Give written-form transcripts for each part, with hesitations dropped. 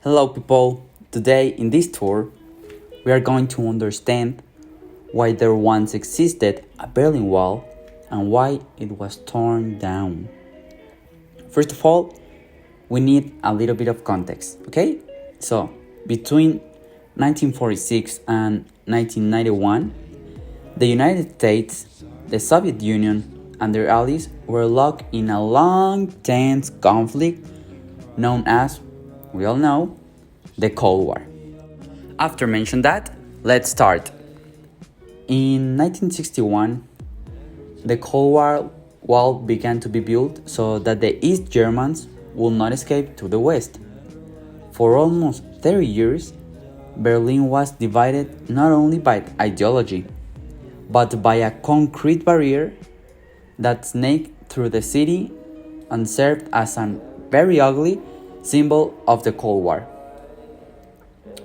Hello people, today in this tour we are going to understand why there once existed a Berlin Wall and why it was torn down. First of all, we need a little bit of context, okay? So, between 1946 and 1991, the United States, the Soviet Union, and their allies were locked in a long, tense conflict known as, we all know, the Cold War. After mentioning that, let's start. In 1961, the Cold War wall began to be built so that the East Germans would not escape to the West. For almost 30 years, Berlin was divided not only by ideology, but by a concrete barrier that snaked through the city and served as a very ugly symbol of the Cold War.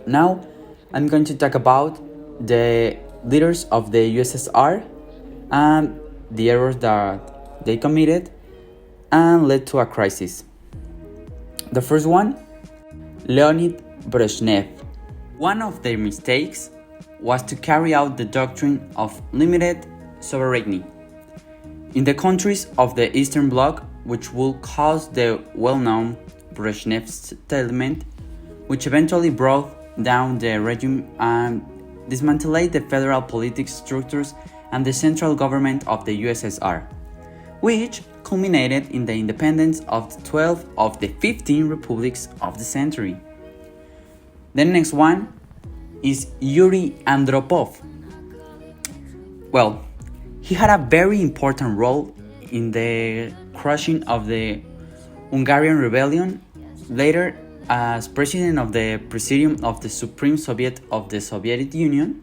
Now, I'm going to talk about the leaders of the USSR and the errors that they committed and led to a crisis. The first one, Leonid Brezhnev. One of their mistakes was to carry out the doctrine of limited sovereignty in the countries of the Eastern Bloc, which would cause the well-known Brezhnev settlement, which eventually brought down the regime and dismantled the federal political structures and the central government of the USSR, which culminated in the independence of 12 of the 15 republics of the century. The next one is Yuri Andropov. Well, he had a very important role in the crushing of the Hungarian Rebellion. Later, as president of the Presidium of the Supreme Soviet of the Soviet Union,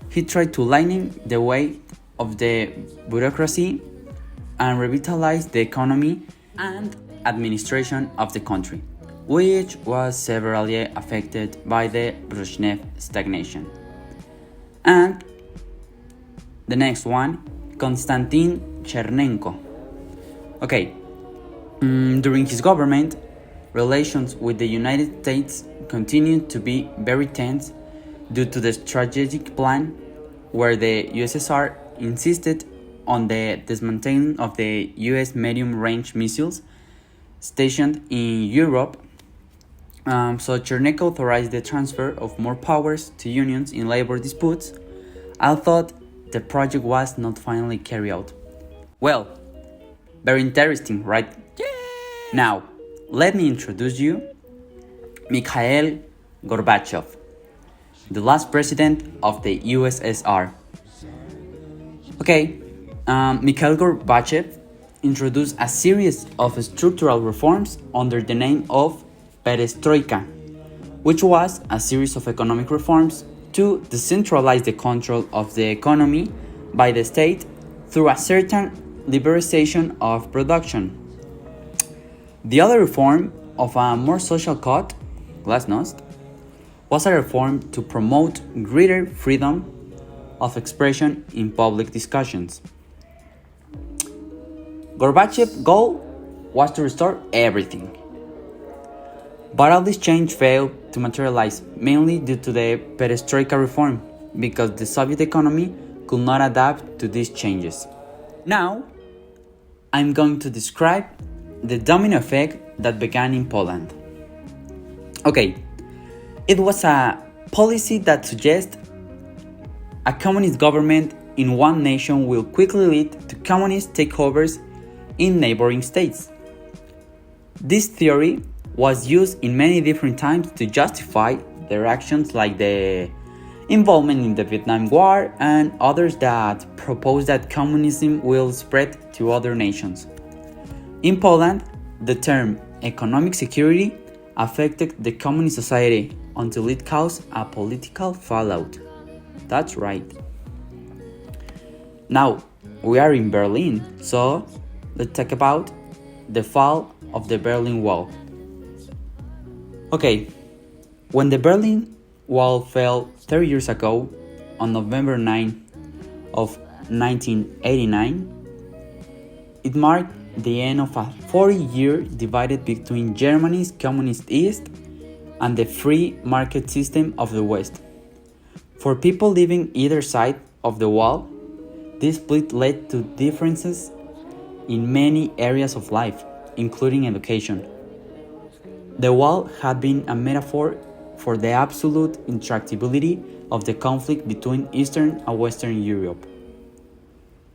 he tried to lighten the weight of the bureaucracy and revitalize the economy and administration of the country, which was severely affected by the Brezhnev stagnation. And the next one, Konstantin Chernenko. Okay, during his government, relations with the United States continued to be very tense due to the strategic plan where the USSR insisted on the dismantling of the US medium-range missiles stationed in Europe. So Chernenko authorized the transfer of more powers to unions in labor disputes, although the project was not finally carried out. Well, very interesting, right? Yeah. Now, let me introduce you Mikhail Gorbachev, the last president of the USSR. Okay, Mikhail Gorbachev introduced a series of structural reforms under the name of Perestroika, which was a series of economic reforms to decentralize the control of the economy by the state through a certain liberalization of production. The other reform, of a more social cut, glasnost, was a reform to promote greater freedom of expression in public discussions. Gorbachev's goal was to restore everything. But all this change failed to materialize, mainly due to the Perestroika reform, because the Soviet economy could not adapt to these changes. Now, I'm going to describe the domino effect that began in Poland. Okay, it was a policy that suggests a communist government in one nation will quickly lead to communist takeovers in neighboring states. This theory was used in many different times to justify their actions, like the involvement in the Vietnam War and others that propose that communism will spread to other nations. In Poland, the term economic security affected the communist society until it caused a political fallout. That's right. Now, we are in Berlin, so let's talk about the fall of the Berlin Wall. Okay, when the Berlin Wall fell 30 years ago, on November 9 of 1989, it marked the end of a 40-year divided between Germany's communist East and the free market system of the West. For people living either side of the wall, this split led to differences in many areas of life, including education. The wall had been a metaphor for the absolute intractability of the conflict between Eastern and Western Europe.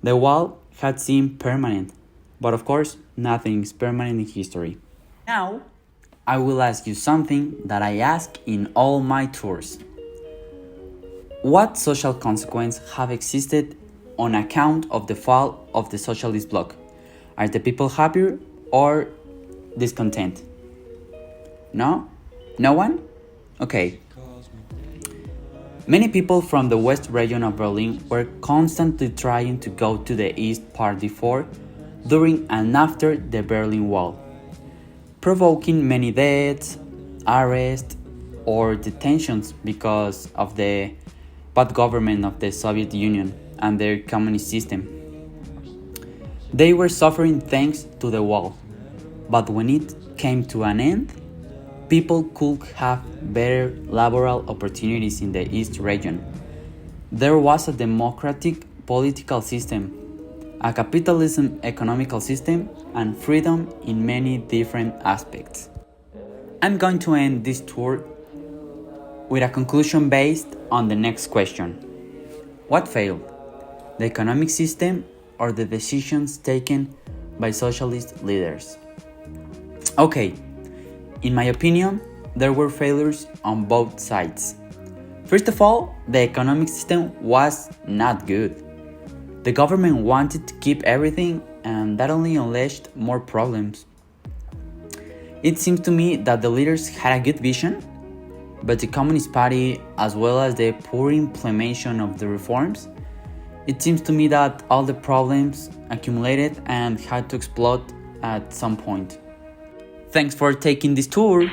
The wall had seemed permanent, but of course, nothing is permanent in history. Now, I will ask you something that I ask in all my tours. What social consequences have existed on account of the fall of the socialist bloc? Are the people happier or discontent? No? No one? Okay. Many people from the west region of Berlin were constantly trying to go to the east part before, during and after the Berlin Wall, provoking many deaths, arrests, or detentions because of the bad government of the Soviet Union and their communist system. They were suffering thanks to the wall, but when it came to an end, people could have better laboral opportunities in the East region. There was a democratic political system, a capitalism economical system, and freedom in many different aspects. I'm going to end this tour with a conclusion based on the next question. What failed? The economic system or the decisions taken by socialist leaders? Okay, in my opinion, there were failures on both sides. First of all, the economic system was not good. The government wanted to keep everything, and that only unleashed more problems. It seems to me that the leaders had a good vision, but the Communist Party, as well as the poor implementation of the reforms, it seems to me that all the problems accumulated and had to explode at some point. Thanks for taking this tour.